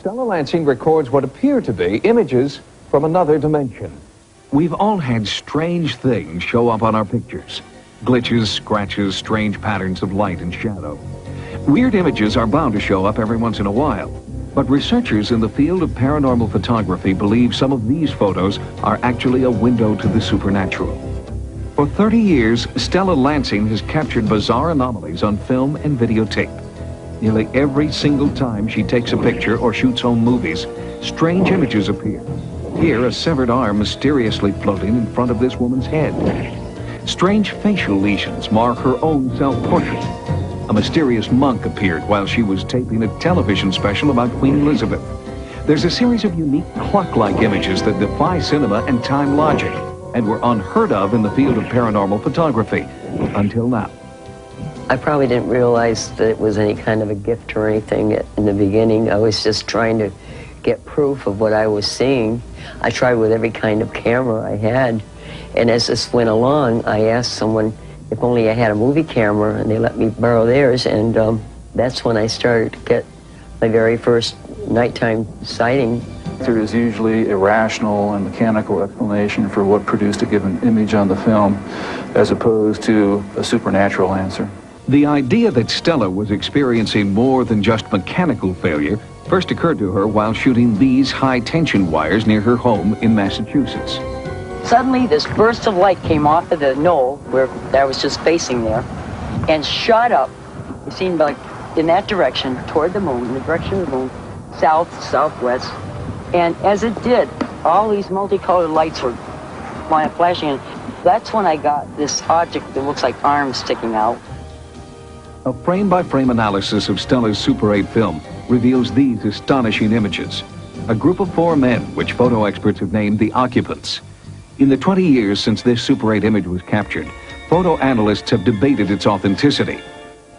Stella Lansing records what appear to be images from another dimension. We've all had strange things show up on our pictures. Glitches, scratches, strange patterns of light and shadow. Weird images are bound to show up every once in a while. But researchers in the field of paranormal photography believe some of these photos are actually a window to the supernatural. For 30 years, Stella Lansing has captured bizarre anomalies on film and videotape. Nearly every single time she takes a picture or shoots home movies, strange images appear. Here, a severed arm mysteriously floating in front of this woman's head. Strange facial lesions mark her own self-portrait. A mysterious monk appeared while she was taping a television special about Queen Elizabeth. There's a series of unique clock-like images that defy cinema and time logic, and were unheard of in the field of paranormal photography, until now. I probably didn't realize that it was any kind of a gift or anything in the beginning. I was just trying to get proof of what I was seeing. I tried with every kind of camera I had, and as this went along, I asked someone if only I had a movie camera, and they let me borrow theirs, and that's when I started to get my very first nighttime sighting. There is usually a rational and mechanical explanation for what produced a given image on the film, as opposed to a supernatural answer. The idea that Stella was experiencing more than just mechanical failure first occurred to her while shooting these high-tension wires near her home in Massachusetts. Suddenly, this burst of light came off of the knoll where I was just facing there and shot up. It seemed like in that direction, toward the moon, in the direction of the moon, south, southwest. And as it did, all these multicolored lights were flashing, and that's when I got this object that looks like arms sticking out. A frame-by-frame analysis of Stella's Super 8 film reveals these astonishing images. A group of 4 men, which photo experts have named the Occupants. In the 20 years since this Super 8 image was captured, photo analysts have debated its authenticity.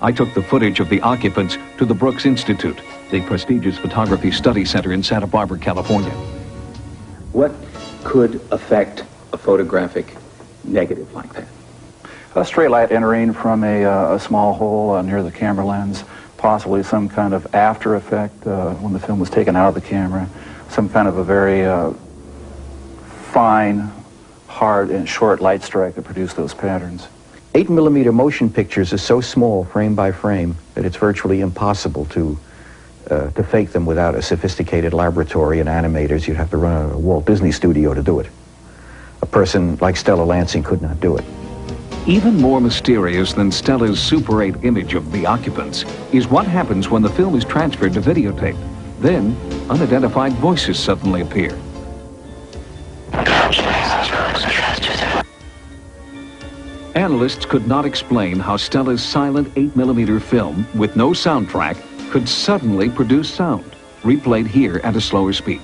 I took the footage of the Occupants to the Brooks Institute, the prestigious photography study center in Santa Barbara, California. What could affect a photographic negative like that? A stray light entering from a small hole near the camera lens, possibly some kind of after effect when the film was taken out of the camera, some kind of a very fine, hard, and short light strike that produced those patterns. 8mm motion pictures are so small, frame by frame, that it's virtually impossible to fake them without a sophisticated laboratory and animators. You'd have to run a Walt Disney studio to do it. A person like Stella Lansing could not do it. Even more mysterious than Stella's Super 8 image of the Occupants is what happens when the film is transferred to videotape. Then, unidentified voices suddenly appear. Analysts could not explain how Stella's silent 8mm film with no soundtrack could suddenly produce sound, replayed here at a slower speed.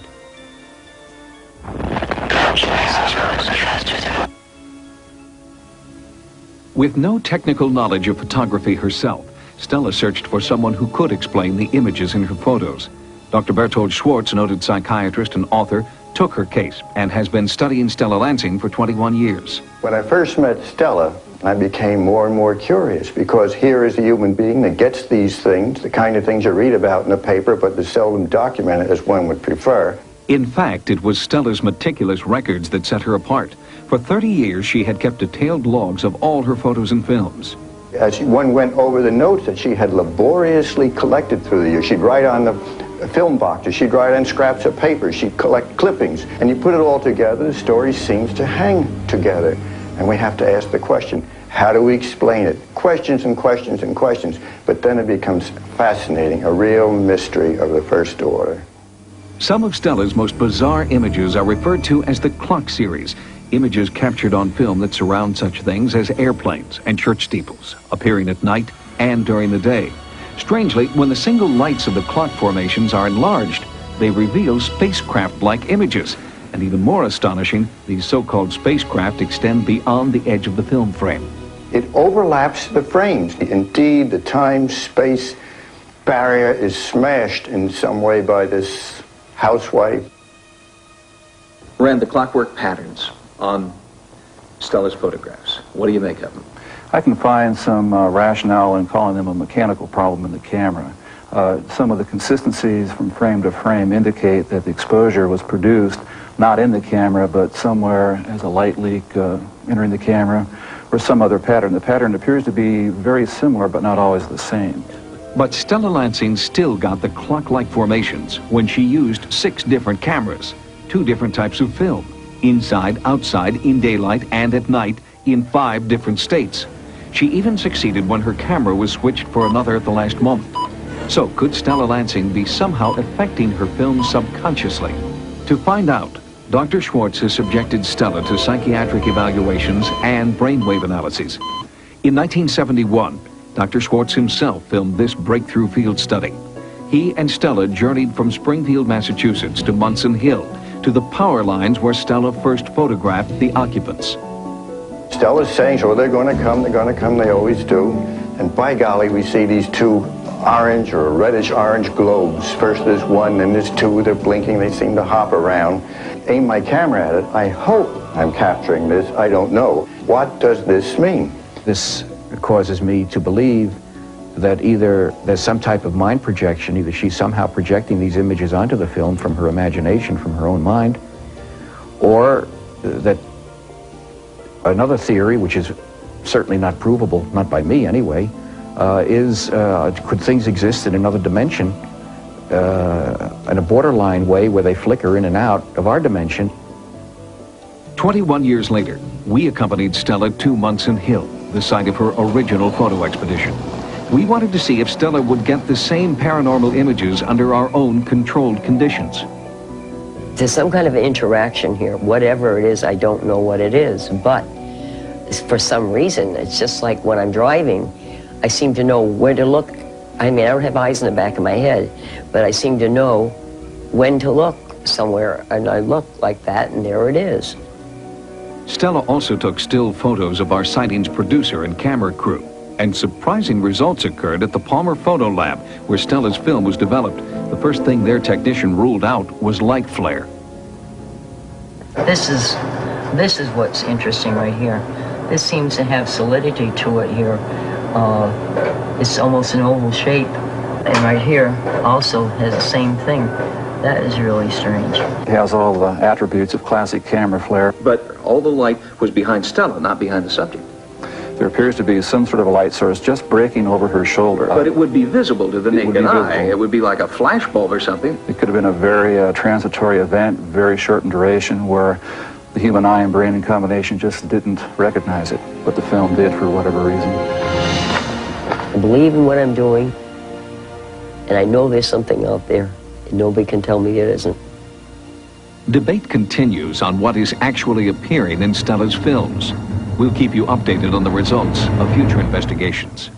With no technical knowledge of photography herself, Stella searched for someone who could explain the images in her photos. Dr. Bertold Schwartz, noted psychiatrist and author, took her case and has been studying Stella Lansing for 21 years. When I first met Stella, I became more and more curious, because here is a human being that gets these things, the kind of things you read about in the paper, but is seldom documented as one would prefer. In fact, it was Stella's meticulous records that set her apart. For 30 years, she had kept detailed logs of all her photos and films. As one went over the notes that she had laboriously collected through the years, she'd write on the film boxes, she'd write on scraps of paper, she'd collect clippings, and you put it all together, the story seems to hang together. And we have to ask the question, how do we explain it? Questions and questions and questions, but then it becomes fascinating, a real mystery of the first order. Some of Stella's most bizarre images are referred to as the clock series, images captured on film that surround such things as airplanes and church steeples, appearing at night and during the day. Strangely, when the single lights of the clock formations are enlarged, they reveal spacecraft-like images. And even more astonishing, these so-called spacecraft extend beyond the edge of the film frame. It overlaps the frames. Indeed, the time-space barrier is smashed in some way by this housewife. Rand, the clockwork patterns on Stella's photographs, what do you make of them? I can find some rationale in calling them a mechanical problem in the camera. Some of the consistencies from frame to frame indicate that the exposure was produced not in the camera, but somewhere as a light leak entering the camera, or some other pattern. The pattern appears to be very similar, but not always the same. But Stella Lansing still got the clock-like formations when she used 6 different cameras, 2 different types of film, inside, outside, in daylight, and at night, in 5 different states. She even succeeded when her camera was switched for another at the last moment. So could Stella Lansing be somehow affecting her film subconsciously? To find out, Dr. Schwartz has subjected Stella to psychiatric evaluations and brainwave analyses. In 1971, Dr. Schwartz himself filmed this breakthrough field study. He and Stella journeyed from Springfield, Massachusetts to Munson Hill, to the power lines where Stella first photographed the occupants. Stella's saying, oh, they're going to come, they always do. And by golly, we see these 2 orange or reddish-orange globes. First there's 1, then there's 2, they're blinking, they seem to hop around. Aim my camera at it, I hope I'm capturing this, I don't know. What does this mean? This causes me to believe that either there's some type of mind projection, either she's somehow projecting these images onto the film from her imagination, from her own mind, or that another theory, which is certainly not provable, not by me anyway, is could things exist in another dimension, in a borderline way where they flicker in and out of our dimension. 21 years later, we accompanied Stella to Munson Hill, the site of her original photo expedition. We wanted to see if Stella would get the same paranormal images under our own controlled conditions. There's some kind of interaction here. Whatever it is, I don't know what it is, but for some reason, it's just like when I'm driving, I seem to know where to look. I mean, I don't have eyes in the back of my head, but I seem to know when to look somewhere, and I look like that, and there it is. Stella also took still photos of our sightings producer and camera crew, and surprising results occurred at the Palmer Photo Lab, where Stella's film was developed. The first thing their technician ruled out was light flare. This is what's interesting right here. This seems to have solidity to it here. It's almost an oval shape, and right here also has the same thing. That is really strange. It has all the attributes of classic camera flare. But all the light was behind Stella, not behind the subject. There appears to be some sort of a light source just breaking over her shoulder. But it would be visible to the It would naked be eye. visible. It would be like a flashbulb or something. It could have been a very transitory event, very short in duration, where the human eye and brain in combination just didn't recognize it, but the film did for whatever reason. I believe in what I'm doing, and I know there's something out there, and nobody can tell me it isn't. Debate continues on what is actually appearing in Stella's films. We'll keep you updated on the results of future investigations.